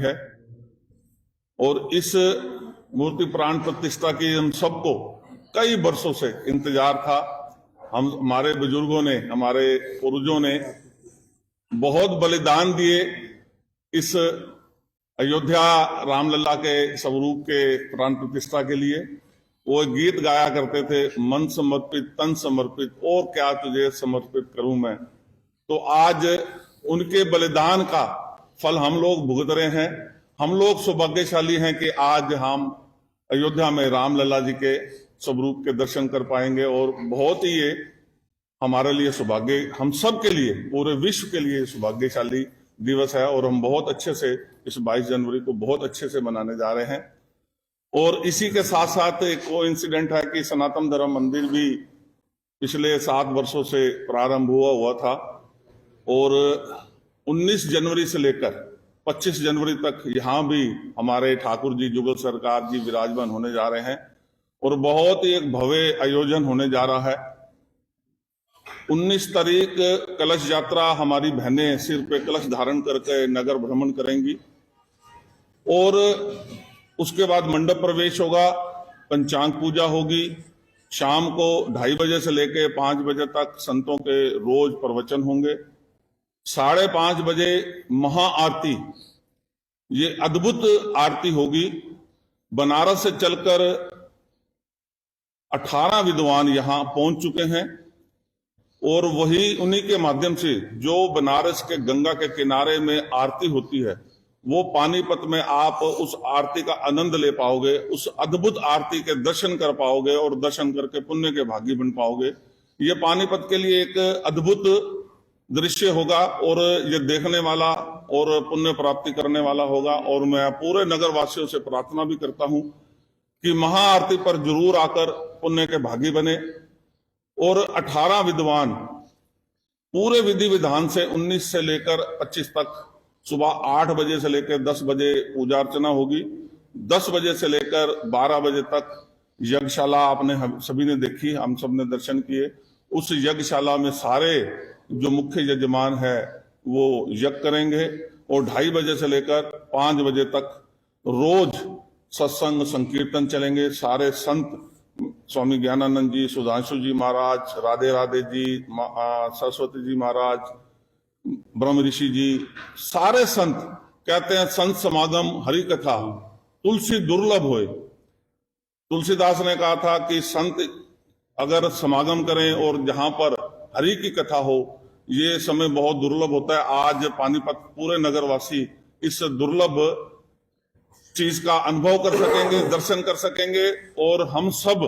है और इस मूर्ति प्राण प्रतिष्ठा की हम सबको कई वर्षों से इंतजार था। हमारे बुजुर्गों ने, हमारे पूर्वजों ने बहुत बलिदान दिए इस अयोध्या रामलला के स्वरूप के प्राण प्रतिष्ठा के लिए। वो गीत गाया करते थे, मन समर्पित तन समर्पित और क्या तुझे समर्पित करूं मैं। तो आज उनके बलिदान का फल हम लोग भुगत रहे हैं। हम लोग सौभाग्यशाली हैं कि आज हम अयोध्या में रामलला जी के स्वरूप के दर्शन कर पाएंगे और बहुत ही ये हमारे लिए सौभाग्य, हम सब के लिए, पूरे विश्व के लिए सौभाग्यशाली दिवस है और हम बहुत अच्छे से इस 22 जनवरी को बहुत अच्छे से मनाने जा रहे हैं। और इसी के साथ साथ एक वो इंसिडेंट है कि सनातन धर्म मंदिर भी पिछले 7 वर्षों से प्रारंभ हुआ था और 19 जनवरी से लेकर 25 जनवरी तक यहाँ भी हमारे ठाकुर जी जुगल सरकार जी विराजमान होने जा रहे हैं और बहुत ही एक भव्य आयोजन होने जा रहा है। 19 तारीख कलश यात्रा, हमारी बहनें सिर पे कलश धारण करके नगर भ्रमण करेंगी और उसके बाद मंडप प्रवेश होगा, पंचांग पूजा होगी। शाम को 2:30 बजे से लेकर 5 बजे तक संतों के रोज प्रवचन होंगे। 5:30 बजे महाआरती, ये अद्भुत आरती होगी। बनारस से चलकर 18 विद्वान यहां पहुंच चुके हैं और वही उन्हीं के माध्यम से जो बनारस के गंगा के किनारे में आरती होती है, वो पानीपत में आप उस आरती का आनंद ले पाओगे, उस अद्भुत आरती के दर्शन कर पाओगे और दर्शन करके पुण्य के भागी बन पाओगे। ये पानीपत के लिए एक अद्भुत दृश्य होगा और ये देखने वाला और पुण्य प्राप्ति करने वाला होगा। और मैं पूरे नगर वासियों से प्रार्थना भी करता हूं कि महाआरती पर जरूर आकर पुण्य के भागी बने। और 18 विद्वान पूरे विधि विधान से 19 से लेकर 25 तक सुबह 8 बजे से लेकर 10 बजे पूजा अर्चना होगी। 10 बजे से लेकर 12 बजे तक यज्ञशाला आपने सभी ने देखी, हम सब ने दर्शन किए। उस यज्ञशाला में सारे जो मुख्य यजमान है वो यज्ञ करेंगे और 2:30 बजे से लेकर 5 बजे तक रोज सत्संग संकीर्तन चलेंगे। सारे संत, स्वामी ज्ञानानंद जी, सुधांशु जी महाराज, राधे राधे जी, सरस्वती जी महाराज, ब्रह्म ऋषि जी, सारे संत कहते हैं संत समागम हरि कथा तुलसी दुर्लभ होए। तुलसीदास ने कहा था कि संत अगर समागम करें और जहां पर हरि की कथा हो, ये समय बहुत दुर्लभ होता है। आज पानीपत पूरे नगरवासी इस दुर्लभ चीज का अनुभव कर सकेंगे, दर्शन कर सकेंगे और हम सब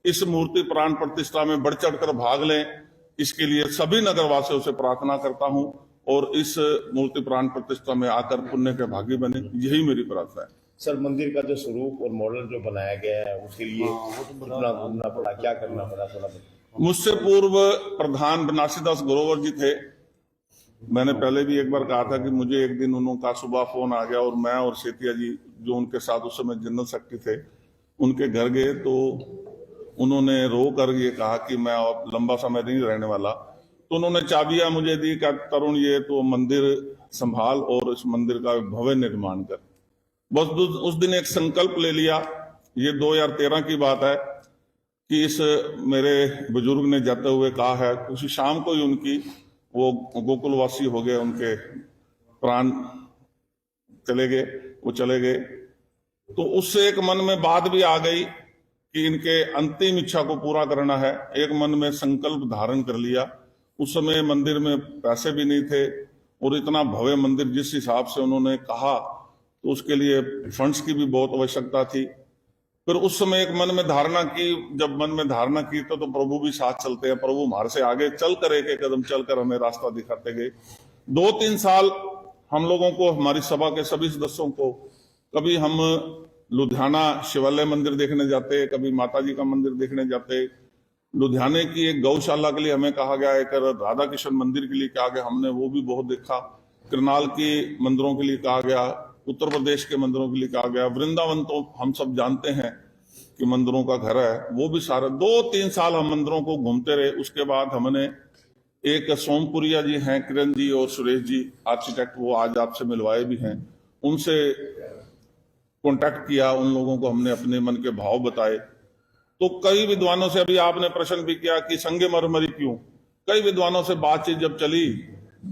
इस मूर्ति प्राण प्रतिष्ठा में बढ़ चढ़कर भाग लें। इसके लिए सभी नगरवासियों से प्रार्थना करता हूं और इस मूर्ति प्राण प्रतिष्ठा में आकर पुण्य के भागी बने, यही मेरी प्रार्थना है। सर, मंदिर का जो स्वरूप और मॉडल जो बनाया गया है उसके लिए कितना घूमना पड़ा, क्या करना पड़ा, थोड़ा मुझसे पूर्व प्रधान बनारसीदास ग्रोवर जी थे। मैंने पहले भी एक बार कहा था कि मुझे एक दिन उनका सुबह फोन आ गया और मैं और सेतिया जी जो उनके साथ उस समय जनरल सेक्रेटरी थे, उनके घर गए तो उन्होंने रो कर ये कहा कि मैं अब लंबा समय नहीं रहने वाला। तो उन्होंने चाबियां मुझे दी कि तरुण ये तो मंदिर संभाल और इस मंदिर का भव्य निर्माण कर। बस उस दिन एक संकल्प ले लिया। ये 2013 की बात है कि इस मेरे बुजुर्ग ने जाते हुए कहा है, उसी शाम को ही उनकी वो गोकुलवासी हो गए, उनके प्राण चले गए, वो चले गए। तो उससे एक मन में बात भी आ गई कि इनके अंतिम इच्छा को पूरा करना है। एक मन में संकल्प धारण कर लिया। उस समय मंदिर में पैसे भी नहीं थे और इतना भव्य मंदिर जिस हिसाब से उन्होंने कहा तो उसके लिए फंड्स की भी बहुत आवश्यकता थी। फिर उस समय एक मन में धारणा की, जब मन में धारणा की तो प्रभु भी साथ चलते हैं। प्रभु हमारे से आगे चलकर एक एक कदम चलकर हमें रास्ता दिखाते गए। 2-3 साल हम लोगों को, हमारी सभा के सभी सदस्यों को, कभी हम लुधियाना शिवालय मंदिर देखने जाते, कभी माता जी का मंदिर देखने जाते। लुधियाने की एक गौशाला के लिए हमें कहा गया, एक राधा कृष्ण मंदिर के लिए कहा गया, हमने वो भी बहुत देखा। करनाल के मंदिरों के लिए कहा गया, उत्तर प्रदेश के मंदिरों के लिए कहा गया। वृंदावन तो हम सब जानते हैं कि मंदिरों का घर है, वो भी सारे 2-3 साल हम मंदिरों को घूमते रहे। उसके बाद हमने एक सोमपुरिया जी हैं, किरण जी और सुरेश जी आर्किटेक्ट, वो आज आपसे मिलवाए भी हैं, उनसे कांटेक्ट किया, उन लोगों को हमने अपने मन के भाव बताए। तो कई विद्वानों से, अभी आपने प्रश्न भी किया कि संगमरमरी क्यों, कई विद्वानों से बातचीत जब चली,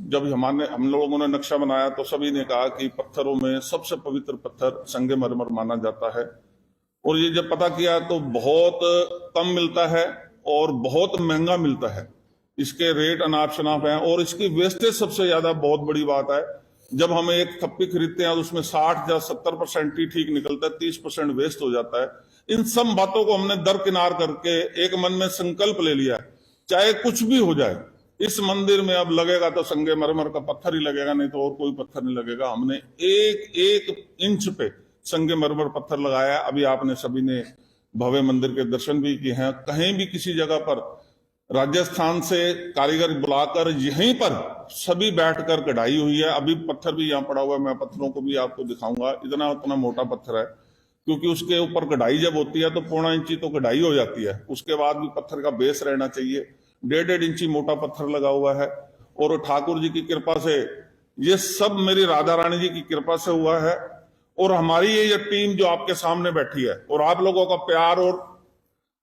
जब हम लोगों ने नक्शा बनाया तो सभी ने कहा कि पत्थरों में सबसे पवित्र पत्थर संगमरमर माना जाता है। और ये जब पता किया तो बहुत कम मिलता है और बहुत महंगा मिलता है, इसके रेट अनाप शनाप हैं और इसकी वेस्टेज सबसे ज्यादा बहुत बड़ी बात है। जब हम एक थप्पी खरीदते हैं तो उसमें 60 या 70% ही ठीक निकलता है, 30% वेस्ट हो जाता है। इन सब बातों को हमने दरकिनार करके एक मन में संकल्प ले लिया, चाहे कुछ भी हो जाए, इस मंदिर में अब लगेगा तो संगमरमर का पत्थर ही लगेगा, नहीं तो और कोई पत्थर नहीं लगेगा। हमने एक एक इंच पे संगमरमर पत्थर लगाया। अभी आपने सभी ने भव्य मंदिर के दर्शन भी किए हैं। कहीं भी किसी जगह पर राजस्थान से कारीगर बुलाकर यहीं पर सभी बैठकर कढ़ाई हुई है। अभी पत्थर भी यहाँ पड़ा हुआ है, मैं पत्थरों को भी आपको दिखाऊंगा। इतना उतना मोटा पत्थर है, क्योंकि उसके ऊपर कढ़ाई जब होती है तो 1.25 इंची तो कढ़ाई हो जाती है, उसके बाद भी पत्थर का बेस रहना चाहिए। 1.5 इंची मोटा पत्थर लगा हुआ है। और ठाकुर जी की कृपा से ये सब मेरी राधा रानी जी की कृपा से हुआ है। और हमारी ये टीम जो आपके सामने बैठी है और आप लोगों का प्यार, और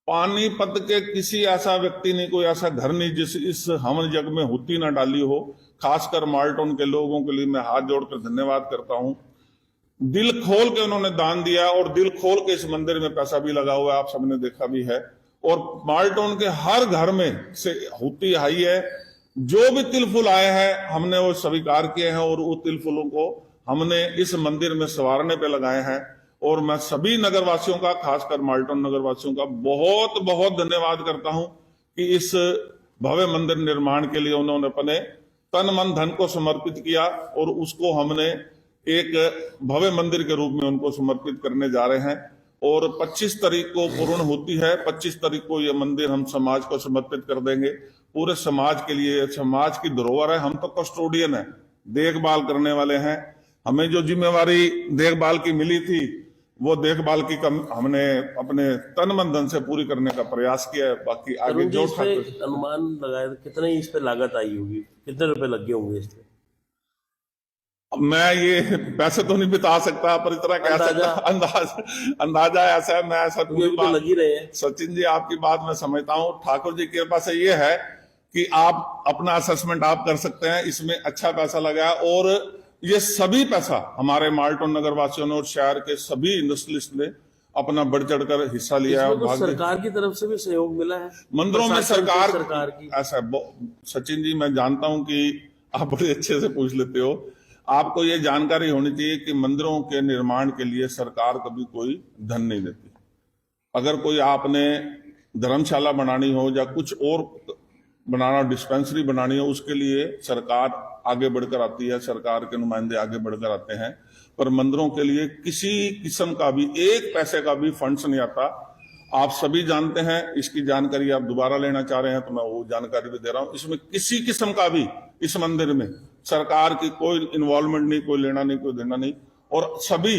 पानीपत के किसी ऐसा व्यक्ति नहीं, कोई ऐसा घर नहीं जिस इस हवन जग में होती ना डाली हो। खासकर माल्टोन के लोगों के लिए मैं हाथ जोड़कर धन्यवाद करता हूं। दिल खोल के उन्होंने दान दिया और दिल खोल के इस मंदिर में पैसा भी लगा हुआ है, आप सबने देखा भी है। और माल्टोन के हर घर में से होती आई है। जो भी तिलफुल आए हैं हमने वो स्वीकार किए हैं और वो तिलफुलों को हमने इस मंदिर में संवारने पे लगाए हैं। और मैं सभी नगरवासियों का, खासकर माल्टोन नगरवासियों का बहुत बहुत धन्यवाद करता हूं कि इस भव्य मंदिर निर्माण के लिए उन्होंने अपने तन मन धन को समर्पित किया और उसको हमने एक भव्य मंदिर के रूप में उनको समर्पित करने जा रहे हैं। और 25 तारीख को पूर्ण होती है। 25 तारीख को ये मंदिर हम समाज को समर्पित कर देंगे, पूरे समाज के लिए। समाज की धरोहर है, हम तो कस्टोडियन है, देखभाल करने वाले हैं। हमें जो जिम्मेवारी देखभाल की मिली थी वो देखभाल की हमने अपने तन मन धन से पूरी करने का प्रयास किया है। बाकी आगे जो अनुमान लगाए कितने इस पे लागत आई होगी, कितने रुपए लगे होंगे इस पे? मैं ये पैसे तो नहीं बता सकता, पर इतना कह सकता अंदाजा ऐसा है। मैं ऐसा पूरी बात लगी रहे हैं। सचिन जी आपकी बात मैं समझता हूँ। ठाकुर जी की कृपा से ये है कि आप अपना असेसमेंट आप कर सकते हैं, इसमें अच्छा पैसा लगा है। और ये सभी पैसा हमारे माल्टोन नगर वासियों ने और शहर के सभी इंडस्ट्रियलिस्ट ने अपना बढ़ चढ़कर हिस्सा लिया है। तो सरकार की तरफ से भी सहयोग मिला है मंदिरों में। सरकार की ऐसा सचिन जी मैं जानता हूं कि आप बड़े अच्छे से पूछ लेते हो। आपको ये जानकारी होनी चाहिए कि मंदिरों के निर्माण के लिए सरकार कभी कोई धन नहीं देती। अगर कोई आपने धर्मशाला बनानी हो या कुछ और बनाना, डिस्पेंसरी बनानी हो, उसके लिए सरकार आगे बढ़कर आती है, सरकार के नुमाइंदे आगे बढ़कर आते हैं। पर मंदिरों के लिए किसी किस्म का भी एक पैसे का भी फंड्स नहीं आता। आप सभी जानते हैं, इसकी जानकारी आप दोबारा लेना चाह रहे हैं तो मैं वो जानकारी भी दे रहा हूं। इसमें किसी किस्म का भी इस मंदिर में सरकार की कोई इन्वॉल्वमेंट नहीं, कोई लेना नहीं, कोई देना नहीं। और सभी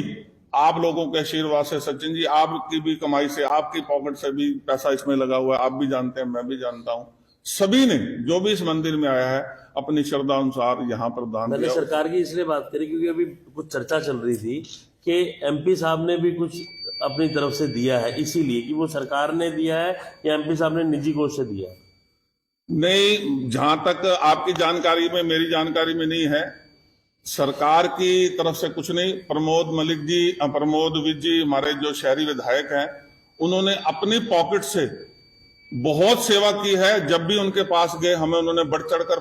आप लोगों के आशीर्वाद से, सचिन जी आपकी भी कमाई से, आपकी पॉकेट से भी पैसा इसमें लगा हुआ है। आप भी जानते हैं, मैं भी जानता हूं। सभी ने जो भी इस मंदिर में आया है अपनी श्रद्धा अनुसार यहाँ पर दान दिया। मैंने सरकार की इसलिए बात करी क्योंकि अभी कुछ चर्चा चल रही थी कि एमपी साहब ने भी कुछ अपनी तरफ से दिया है, इसीलिए कि वो सरकार ने दिया है या एमपी साहब ने निजी कोष से दिया है? नहीं, जहां तक आपकी जानकारी में, मेरी जानकारी में नहीं है। सरकार की तरफ से कुछ नहीं। प्रमोद मलिक जी, प्रमोद विज जी हमारे जो शहरी विधायक हैं, उन्होंने अपनी पॉकेट से बहुत सेवा की है। जब भी उनके पास गए हमें उन्होंने बढ़ चढ़कर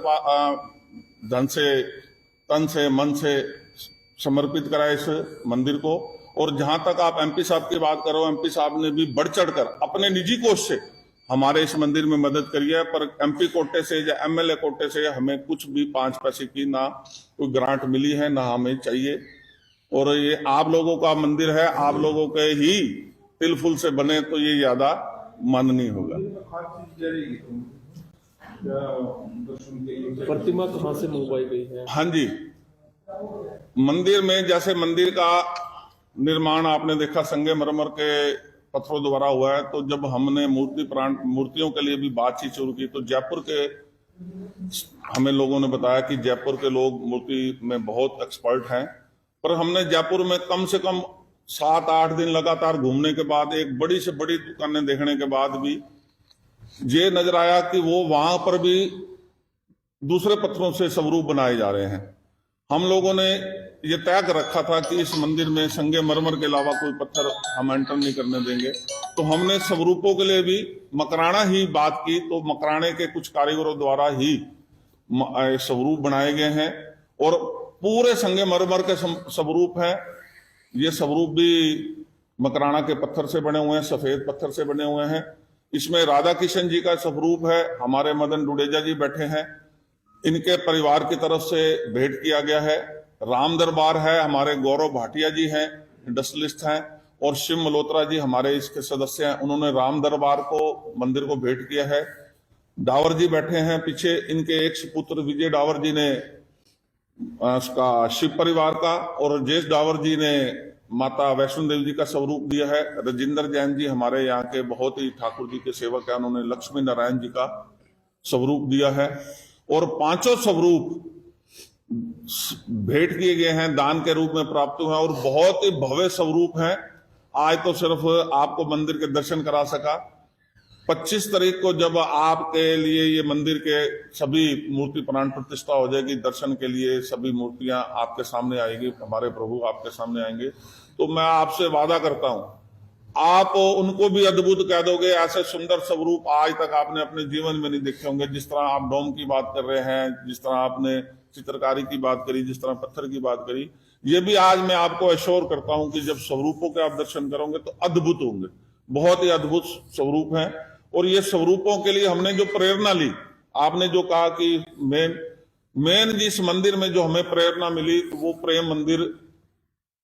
धन से, तन से, मन से समर्पित करा इस मंदिर को। और जहां तक आप एमपी साहब की बात करो, एमपी साहब ने भी बढ़ चढ़कर अपने निजी कोष से हमारे इस मंदिर में मदद करी है। पर एमपी कोटे से या एमएलए कोटे से हमें कुछ भी 5 पैसे की ना कोई ग्रांट मिली है, ना हमें चाहिए। और ये आप लोगों का मंदिर है, आप लोगों के ही तिलफुल से बने तो ये ज्यादा माननीय होगा। प्रतिमा कहाँ से मंगवाई गई है? हाँ जी, मंदिर में जैसे मंदिर का निर्माण आपने देखा संगमरमर के पत्थरों द्वारा हुआ है। तो जब हमने मूर्तियों के लिए भी बातचीत शुरू की तो जयपुर के हमें लोगों ने बताया कि जयपुर के लोग मूर्ति में बहुत एक्सपर्ट हैं पर हमने जयपुर में कम से कम 7-8 दिन लगातार घूमने के बाद एक बड़ी से बड़ी दुकानें देखने के बाद भी ये नजर आया कि वो वहां पर भी दूसरे पत्थरों से स्वरूप बनाए जा रहे हैं। हम लोगों ने ये तय कर रखा था कि इस मंदिर में संगमरमर के अलावा कोई पत्थर हम एंटर नहीं करने देंगे, तो हमने स्वरूपों के लिए भी मकराना ही बात की, तो मकराने के कुछ कारीगरों द्वारा ही स्वरूप बनाए गए हैं और पूरे संगमरमर के स्वरूप हैं। ये स्वरूप भी मकराना के पत्थर से बने हुए हैं, सफेद पत्थर से बने हुए हैं। इसमें राधा किशन जी का स्वरूप है, हमारे मदन डुडेजा जी बैठे हैं, इनके परिवार की तरफ से भेंट किया गया है। राम दरबार है, हमारे गौरव भाटिया जी हैं, इंडस्ट्रियलिस्ट हैं, और शिव मल्होत्रा जी हमारे इसके सदस्य हैं, उन्होंने राम दरबार को मंदिर को भेंट किया है। डावर जी बैठे हैं पीछे, इनके एक सुपुत्र विजय डावर जी ने उसका शिव परिवार का, और जयेश डावर जी ने माता वैष्णो देवी जी का स्वरूप दिया है। राजेंद्र जैन जी हमारे यहाँ के बहुत ही ठाकुर जी के सेवक हैं, उन्होंने लक्ष्मी नारायण जी का स्वरूप दिया है। और 5 स्वरूप भेंट किए गए हैं, दान के रूप में प्राप्त हुए हैं, और बहुत ही भव्य स्वरूप हैं। आज तो सिर्फ आपको मंदिर के दर्शन करा सका। 25 तारीख को जब आपके लिए ये मंदिर के सभी मूर्ति प्राण प्रतिष्ठा हो जाएगी, दर्शन के लिए सभी मूर्तियां आपके सामने आएगी, हमारे प्रभु आपके सामने आएंगे, तो मैं आपसे वादा करता हूं आप उनको भी अद्भुत कह दोगे। ऐसे सुंदर स्वरूप आज तक आपने अपने जीवन में नहीं देखे होंगे। जिस तरह आप डोम की बात कर रहे हैं, जिस तरह आपने चित्रकारी की बात करी, जिस तरह पत्थर की बात करी, ये भी आज मैं आपको एश्योर करता हूं कि जब स्वरूपों के आप दर्शन करोगे तो अद्भुत होंगे। बहुत ही अद्भुत स्वरूप हैं। और ये स्वरूपों के लिए हमने जो प्रेरणा ली, आपने जो कहा कि मेन जिस मंदिर में जो हमें प्रेरणा मिली वो प्रेम मंदिर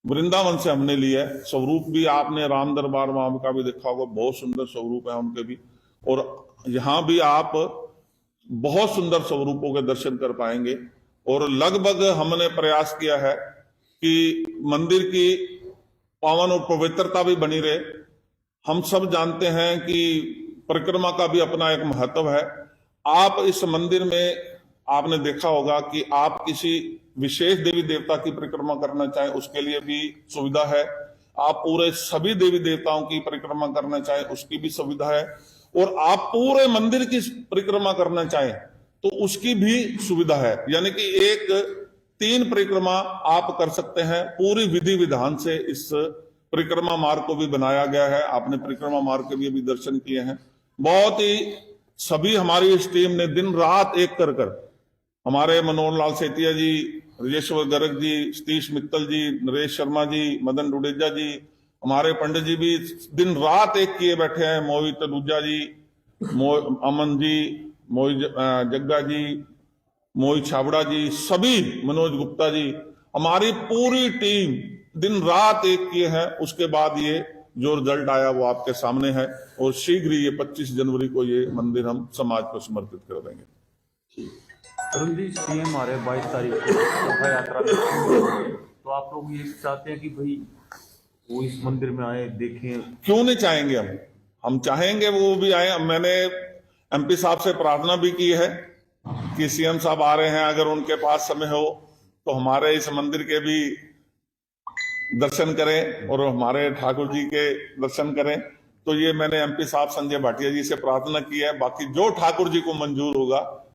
वृंदावन से हमने लिया है। स्वरूप भी आपने राम दरबार वहां का भी देखा होगा, बहुत सुंदर स्वरूप है उनके भी, और यहाँ भी आप बहुत सुंदर स्वरूपों के दर्शन कर पाएंगे। और लगभग हमने प्रयास किया है कि मंदिर की पावन और पवित्रता भी बनी रहे। हम सब जानते हैं कि परिक्रमा का भी अपना एक महत्व है। आप इस मंदिर में आपने देखा होगा कि आप किसी विशेष देवी देवता की परिक्रमा करना चाहें उसके लिए भी सुविधा है, आप पूरे सभी देवी देवताओं की परिक्रमा करना चाहें उसकी भी सुविधा है, और आप पूरे मंदिर की परिक्रमा करना चाहें तो उसकी भी सुविधा है। यानी कि एक 3 परिक्रमा आप कर सकते हैं। पूरी विधि विधान से इस परिक्रमा मार्ग को भी बनाया गया है। आपने परिक्रमा मार्ग के भी अभी दर्शन किए हैं। बहुत ही सभी हमारी इस टीम ने दिन रात एक कर हमारे मनोहर लाल सेतिया जी, राजेश्वर गर्ग जी, सतीश मित्तल जी, नरेश शर्मा जी, मदन डुडेजा जी, हमारे पंडित जी भी दिन रात एक किए बैठे हैं। मोहित दूजा जी, अमन जी, मोहित जग्गा जी, मोहित छाबड़ा जी, सभी, मनोज गुप्ता जी, हमारी पूरी टीम दिन रात एक किए हैं। उसके बाद ये जो रिजल्ट आया वो आपके सामने है, और शीघ्र ही ये 25 जनवरी को ये मंदिर हम समाज को समर्पित कर देंगे। अरुण जी, सीएम आ रहे 22 तारीख को शोभा यात्रा में, तो आप लोग ये चाहते हैं कि भाई वो इस मंदिर में आए, देखें? क्यों नहीं चाहेंगे, हम चाहेंगे वो भी आए। मैंने एमपी साहब से प्रार्थना भी की है कि सीएम साहब आ रहे हैं, अगर उनके पास समय हो तो हमारे इस मंदिर के भी दर्शन करें और हमारे ठाकुर जी के दर्शन करें। तो ये मैंने एमपी साहब संजय भाटिया जी से प्रार्थना की है। बाकी जो ठाकुर जी को मंजूर होगा